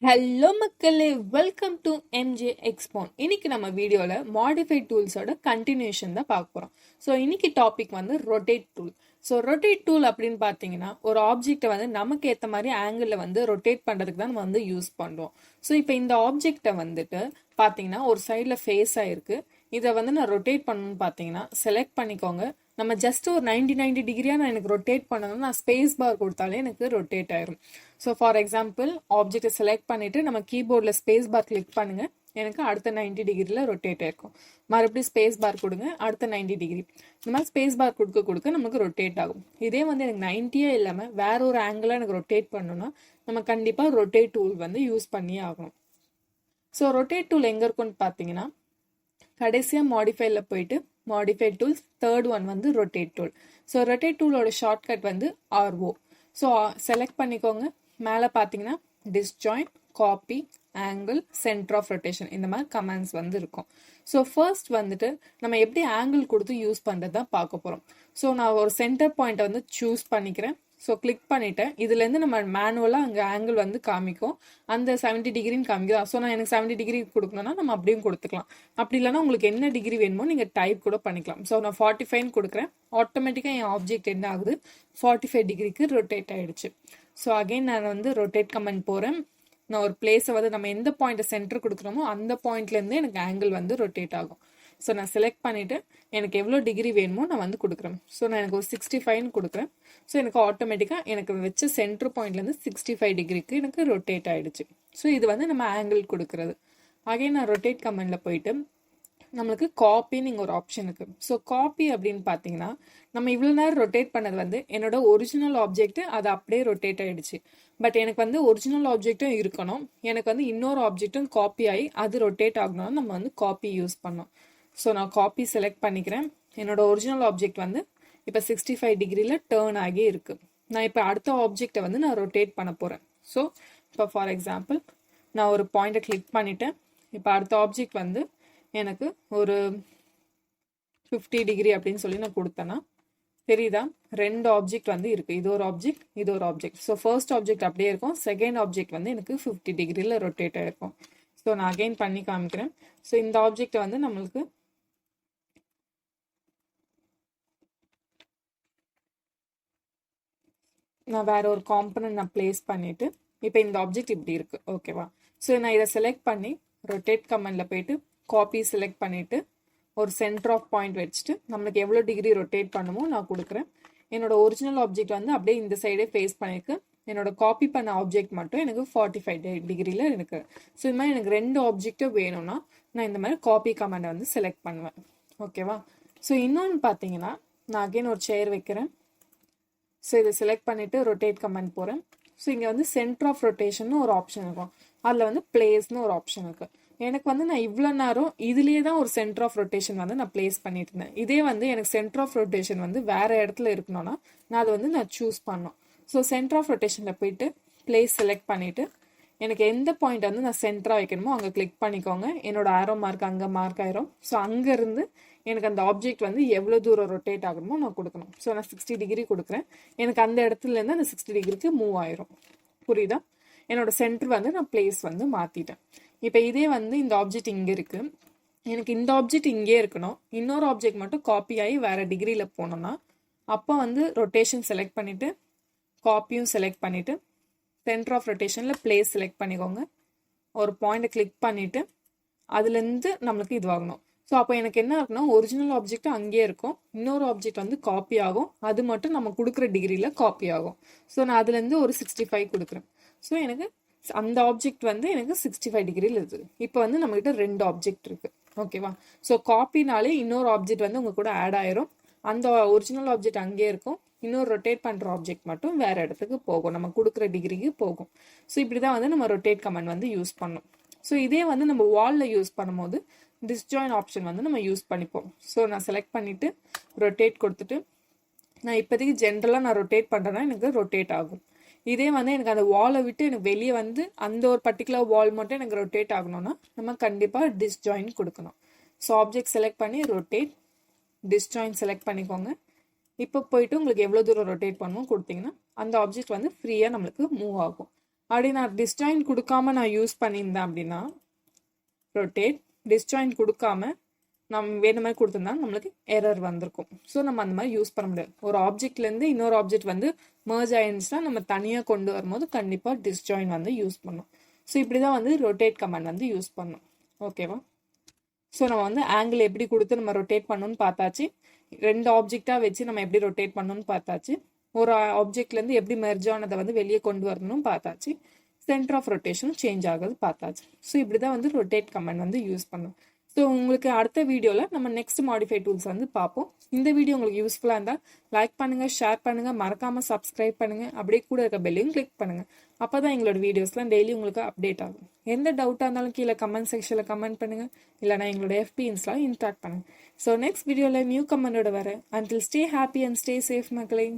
Hello மக்களே, welcome to MJ எக்ஸ்போன். இன்னைக்கு நம்ம வீடியோவில் மாடிஃபை டூல்ஸோட கண்டினியூஷன் தான் பார்க்க போகிறோம். ஸோ இன்னைக்கு டாபிக் வந்து rotate tool. So rotate tool அப்படின்னு பார்த்தீங்கன்னா ஒரு ஆப்ஜெக்டை வந்து நமக்கு ஏற்ற மாதிரி ஆங்கிளில் வந்து ரொட்டேட் பண்ணுறதுக்கு தான் நம்ம வந்து யூஸ் பண்ணுறோம். ஸோ இப்போ இந்த ஆப்ஜெக்டை வந்துட்டு பார்த்தீங்கன்னா ஒரு சைடில் ஃபேஸ் ஆகிருக்கு. இதை வந்து நான் ரொட்டேட் பண்ணணும்னு பார்த்தீங்கன்னா செலக்ட் பண்ணிக்கோங்க. நம்ம ஜஸ்ட் ஒரு 90 டிகிரியாக நான் எனக்கு ரொட்டேட் பண்ணணும், நான் ஸ்பேஸ் பார் கொடுத்தாலே எனக்கு ரொட்டேட் ஆயிரும். ஸோ ஃபார் எக்ஸாம்பிள் ஆப்ஜெக்டை செலக்ட் பண்ணிவிட்டு நம்ம கீபோர்டில் ஸ்பேஸ் பார் கிளிக் பண்ணுங்கள், எனக்கு அடுத்த 90 டிகிரியில் ரொட்டேட் ஆயிருக்கும். மறுபடியும் ஸ்பேஸ் பார் கொடுங்க, அடுத்த 90 டிகிரி. இந்த மாதிரி ஸ்பேஸ் பார் கொடுக்க நமக்கு ரொட்டேட் ஆகும். இதே வந்து எனக்கு 90 இல்லாமல் வேற ஒரு ஆங்கிளாக எனக்கு ரொட்டேட் பண்ணணும்னா நம்ம கண்டிப்பாக ரொட்டேட் டூல் வந்து யூஸ் பண்ணியே ஆகணும். ஸோ ரொட்டேட் டூல் எங்கே இருக்குன்னு பார்த்தீங்கன்னா கடைசியாக மாடிஃபைல போயிட்டு மாடிஃபை டூல்ஸ், தேர்ட் ஒன் வந்து ரொட்டேட் டூல். ஸோ ரொட்டேட் டூலோட ஷார்ட்கட் வந்து RO. ஸோ செலக்ட் பண்ணிக்கோங்க. மேலே பார்த்தீங்கன்னா disjoin, copy, angle, centre of rotation, இந்த மாதிரி கமெண்ட்ஸ் வந்து இருக்கும். ஸோ ஃபர்ஸ்ட் வந்துட்டு நம்ம எப்படி ஆங்கிள் கொடுத்து யூஸ் பண்ணுறது தான் பார்க்க போகிறோம். ஸோ நான் ஒரு சென்டர் பாயிண்ட்டை வந்து சூஸ் பண்ணிக்கிறேன். ஸோ கிளிக் பண்ணிட்டேன். இதுலேருந்து நம்ம மேனுவலாக அங்கே ஆங்கிள் வந்து காமிக்கும், அந்த 70 டிகிரின்னு காமிக்கும். ஸோ நான் எனக்கு 70 டிகிரி கொடுக்கணும்னா நம்ம அப்படியும் கொடுத்துக்கலாம். அப்படி இல்லைனா உங்களுக்கு என்ன டிகிரி வேணுமோ நீங்கள் டைப் கூட பண்ணிக்கலாம். ஸோ நான் 45 கொடுக்குறேன். ஆட்டோமேட்டிக்காக என் ஆப்ஜெக்ட் என்ன ஆகுது, 45 டிகிரிக்கு ரொட்டேட் ஆகிடுச்சு. ஸோ அகெயின் நான் வந்து ரொட்டேட் கமெண்ட் போகிறேன். நான் ஒரு பிளேஸை வந்து நம்ம எந்த பாயிண்ட்டை சென்டர் கொடுக்குறோமோ அந்த பாயிண்ட்லேருந்து எனக்கு ஆங்கிள் வந்து ரொட்டேட் ஆகும். ஸோ நான் செலக்ட் பண்ணிவிட்டு எனக்கு எவ்வளோ டிகிரி வேணுமோ நான் வந்து கொடுக்குறேன். ஸோ நான் எனக்கு ஒரு 65 கொடுக்குறேன். ஸோ எனக்கு ஆட்டோமேட்டிக்காக எனக்கு வச்ச சென்டர் பாயிண்ட்லேருந்து 65 டிகிரிக்கு எனக்கு ரொட்டேட் ஆகிடுச்சு. ஸோ இது வந்து நம்ம ஆங்கிள் கொடுக்குறது. அகைன் நான் ரொட்டேட் கமெண்டில் போயிட்டு நம்மளுக்கு காப்பின்னு இங்கே ஒரு ஆப்ஷன் இருக்குது. ஸோ காப்பி அப்படின்னு பார்த்தீங்கன்னா நம்ம இவ்வளோ நேரம் ரொட்டேட் பண்ணது வந்து என்னோட ஒரிஜினல் ஆப்ஜெக்ட் அது அப்படியே ரொட்டேட் ஆகிடுச்சு. பட் எனக்கு வந்து ஒரிஜினல் ஆப்ஜெக்டும் இருக்கணும், எனக்கு வந்து இன்னொரு ஆப்ஜெக்டும் காப்பி ஆகி அது ரொட்டேட் ஆகணும்னு நம்ம வந்து காப்பி யூஸ் பண்ணோம். ஸோ நான் காப்பி செலக்ட் பண்ணிக்கிறேன். என்னோட ஒரிஜினல் ஆப்ஜெக்ட் வந்து இப்போ 65 டிகிரியில் டேர்ன் ஆகி இருக்குது. நான் இப்போ அடுத்த ஆப்ஜெக்டை வந்து நான் ரொட்டேட் பண்ண போகிறேன். ஸோ இப்போ ஃபார் எக்ஸாம்பிள் நான் ஒரு பாயிண்ட்டை கிளிக் பண்ணிட்டேன். இப்போ அடுத்த ஆப்ஜெக்ட் வந்து எனக்கு ஒரு 50 டிகிரி அப்படின்னு சொல்லி நான் கொடுத்தேன்னா தெரியுதா, ரெண்டு ஆப்ஜெக்ட் வந்து இருக்குது. இது ஒரு ஆப்ஜெக்ட், இது ஒரு ஆப்ஜெக்ட். ஸோ ஃபர்ஸ்ட் ஆப்ஜெக்ட் அப்படியே இருக்கும், செகண்ட் ஆப்ஜெக்ட் வந்து எனக்கு 50 டிகிரியில் ரொட்டேட் ஆகிருக்கும். ஸோ நான் அகெயின் பண்ணி காமிக்கிறேன். ஸோ இந்த ஆப்ஜெக்ட் வந்து நம்மளுக்கு நான் வேற ஒரு காம்பனன்ட் நான் பிளேஸ் பண்ணிட்டு இப்போ இந்த ஆப்ஜெக்ட் இப்படி இருக்கு, ஓகேவா. ஸோ நான் இதை செலக்ட் பண்ணி ரொட்டேட் கமெண்டில் போயிட்டு காப்பி செலக்ட் பண்ணிட்டு ஒரு சென்டர் ஆஃப் பாயிண்ட் வச்சுட்டு நம்மளுக்கு எவ்வளோ டிகிரி ரொட்டேட் பண்ணுமோ நான் கொடுக்குறேன். என்னோட ஒரிஜினல் ஆப்ஜெக்ட் வந்து அப்படியே இந்த சைடே ஃபேஸ் பண்ணியிருக்கு. என்னோட காப்பி பண்ண ஆப்ஜெக்ட் மட்டும் எனக்கு 45 டிகிரியில் இருக்கு. ஸோ இது மாதிரி எனக்கு ரெண்டு ஆப்ஜெக்டும் வேணும்னா நான் இந்த மாதிரி காப்பி கமெண்டை வந்து செலக்ட் பண்ணுவேன், ஓகேவா. ஸோ இன்னொன்று பார்த்தீங்கன்னா நான் அகெயின் ஒரு சேர் வைக்கிறேன். ஸோ இதை செலக்ட் பண்ணிவிட்டு ரொட்டேட் கமெண்ட் போகிறேன். ஸோ இங்கே வந்து சென்டர் ஆஃப் ரொட்டேஷன் ஒரு ஆப்ஷன் இருக்கும், அதில் வந்து பிளேஸ்னு ஒரு ஆப்ஷன் இருக்குது. எனக்கு வந்து நான் இவ்வளோ நேரம் இதுலேயே தான் ஒரு சென்டர் ஆஃப் ரொட்டேஷன் வந்து நான் பிளேஸ் பண்ணிட்டு இருந்தேன். இதே வந்து எனக்கு சென்டர் ஆஃப் ரொட்டேஷன் வந்து வேறு இடத்துல இருக்கணும்னா நான் அதை வந்து நான் சூஸ் பண்ணோம். ஸோ சென்டர் ஆஃப் ரொட்டேஷனில் போயிட்டு பிளேஸ் செலக்ட் பண்ணிவிட்டு எனக்கு எந்த பாயிண்ட் வந்து நான் சென்டராக வைக்கணுமோ அங்கே கிளிக் பண்ணிக்கோங்க. என்னோட ஆரோ மார்க் அங்கே மார்க் ஆயிரும். ஸோ அங்கேருந்து எனக்கு அந்த ஆப்ஜெக்ட் வந்து எவ்வளோ தூரம் ரொட்டேட் ஆகணுமோ நான் கொடுக்கணும். ஸோ நான் 60 டிகிரி கொடுக்குறேன். எனக்கு அந்த இடத்துலேருந்து அந்த 60 டிகிரிக்கு மூவ் ஆயிரும், புரியுதா. என்னோட சென்டர் வந்து நான் பிளேஸ் வந்து மாற்றிட்டேன். இப்போ இதே வந்து இந்த ஆப்ஜெக்ட் இங்கே இருக்குது, எனக்கு இந்த ஆப்ஜெக்ட் இங்கே இருக்கணும், இன்னொரு ஆப்ஜெக்ட் மட்டும் காப்பி ஆகி வேறு டிகிரியில் போனோம்னா அப்போ வந்து ரொட்டேஷன் செலக்ட் பண்ணிவிட்டு காப்பியும் செலக்ட் பண்ணிவிட்டு சென்டர் ஆஃப் ரொட்டேஷனில் பிளேஸ் செலக்ட் பண்ணிக்கோங்க. ஒரு பாயிண்ட்டை கிளிக் பண்ணிவிட்டு அதுலேருந்து நம்மளுக்கு இதுவாகணும். ஸோ அப்போ எனக்கு என்ன இருக்குன்னா ஒரிஜினல் ஆப்ஜெக்ட் அங்கேயே இருக்கும், இன்னொரு ஆப்ஜெக்ட் வந்து காப்பி ஆகும், அது மட்டும் நம்ம கொடுக்குற டிகிரியில் காப்பி ஆகும். ஸோ நான் அதுலேருந்து ஒரு 65 கொடுக்குறேன். ஸோ எனக்கு அந்த ஆப்ஜெக்ட் வந்து எனக்கு 65 டிகிரியில் இருக்குது. இப்போ வந்து நம்மகிட்ட ரெண்டு ஆப்ஜெக்ட் இருக்குது, ஓகேவா. ஸோ காப்பினாலே இன்னொரு ஆப்ஜெக்ட் வந்து உங்கள் கூட ஆட் ஆயிரும். அந்த ஒரிஜினல் ஆப்ஜெக்ட் அங்கேயே இருக்கும், இன்னொரு ரொட்டேட் பண்ணுற ஆப்ஜெக்ட் மட்டும் வேறு இடத்துக்கு போகும், நம்ம கொடுக்குற டிகிரிக்கு போகும். ஸோ இப்படி தான் வந்து நம்ம ரொட்டேட் கமெண்ட் வந்து யூஸ் பண்ணோம். ஸோ இதே வந்து நம்ம வாலில் யூஸ் பண்ணும்போது டிஸ்ஜாயின் ஆப்ஷன் வந்து நம்ம யூஸ் பண்ணிப்போம். ஸோ நான் செலக்ட் பண்ணிவிட்டு ரொட்டேட் கொடுத்துட்டு நான் இப்போதைக்கு ஜென்ரலாக நான் ரொட்டேட் பண்ணுறேன்னா எனக்கு ரொட்டேட் ஆகும். இதே வந்து எனக்கு அந்த வாலை விட்டு எனக்கு வெளியே வந்து அந்த ஒரு பர்டிகுலர் வால் மட்டும் எனக்கு ரொட்டேட் ஆகணும்னா நம்ம கண்டிப்பாக டிஸ்ஜாயின் கொடுக்கணும். ஸோ ஆப்ஜெக்ட் செலக்ட் பண்ணி ரொட்டேட் டிஸ்ஜாயின் செலக்ட் பண்ணிக்கோங்க. இப்போ போயிட்டு உங்களுக்கு எவ்வளோ தூரம் ரொட்டேட் பண்ணணும் கொடுத்தீங்கன்னா அந்த ஆப்ஜெக்ட் வந்து ஃப்ரீயாக நம்மளுக்கு மூவ் ஆகும். அப்படி நான் டிஸ்ஜாயின் கொடுக்காம நான் யூஸ் பண்ணியிருந்தேன் அப்படின்னா ரொட்டேட் டிஸ்ஜாயின் கொடுக்காம நம்ம வேணும் மாதிரி கொடுத்துருந்தா நம்மளுக்கு எரர் வந்திருக்கும். ஸோ நம்ம அந்த மாதிரி யூஸ் பண்ண முடியாது. ஒரு ஆப்ஜெக்ட்லேருந்து இன்னொரு ஆப்ஜெக்ட் வந்து மர்ஜ் ஆயிருந்துச்சுன்னா நம்ம தனியாக கொண்டு வரும்போது கண்டிப்பாக டிஸ்ஜாயின் வந்து யூஸ் பண்ணணும். ஸோ இப்படி தான் வந்து ரொட்டேட் கமாண்ட் வந்து யூஸ் பண்ணணும். ஓகேவா? ஸோ நம்ம வந்து ஆங்கிள் எப்படி கொடுத்து நம்ம ரொட்டேட் பண்ணணும்னு பார்த்தாச்சு. 2 ஆப்ஜெக்டாக வச்சு நம்ம எப்படி ரொட்டேட் பண்ணணும்னு பார்த்தாச்சு. ஒரு ஆப்ஜெக்ட்லேருந்து எப்படி மெர்ஜ் ஆனதை வந்து வெளியே கொண்டு வரணும்னு பார்த்தாச்சு. சென்டர் ஆஃப் ரொட்டேஷன் சேஞ்ச் ஆகுது பார்த்தாச்சு. ஸோ இப்படி தான் வந்து ரொட்டேட் கமாண்ட் வந்து யூஸ் பண்ணணும். ஸோ உங்களுக்கு அடுத்த வீடியோவில் நம்ம நெக்ஸ்ட் மாடிஃபை டூல்ஸ் வந்து பார்ப்போம். இந்த வீடியோ உங்களுக்கு யூஸ்ஃபுல்லாக இருந்தால் லைக் பண்ணுங்கள், ஷேர் பண்ணுங்கள், மறக்காமல் சப்ஸ்கிரைப் பண்ணுங்கள், அப்படியே கூட இருக்க பெல்லையும் கிளிக் பண்ணுங்கள். அப்போ தான் எங்களோட வீடியோஸ்லாம் டெய்லி உங்களுக்கு அப்டேட் ஆகும். எந்த டவுட்டாக இருந்தாலும் கீழே கமெண்ட் செக்ஷனில் கமெண்ட் பண்ணுங்கள், இல்லைனா எங்களோட FB இன்ஸ்டாக்ட் பண்ணுங்கள். ஸோ நெக்ஸ்ட் வீடியோவில் நியூ கமெண்டோட வரேன். Until stay happy and stay safe மக்களே.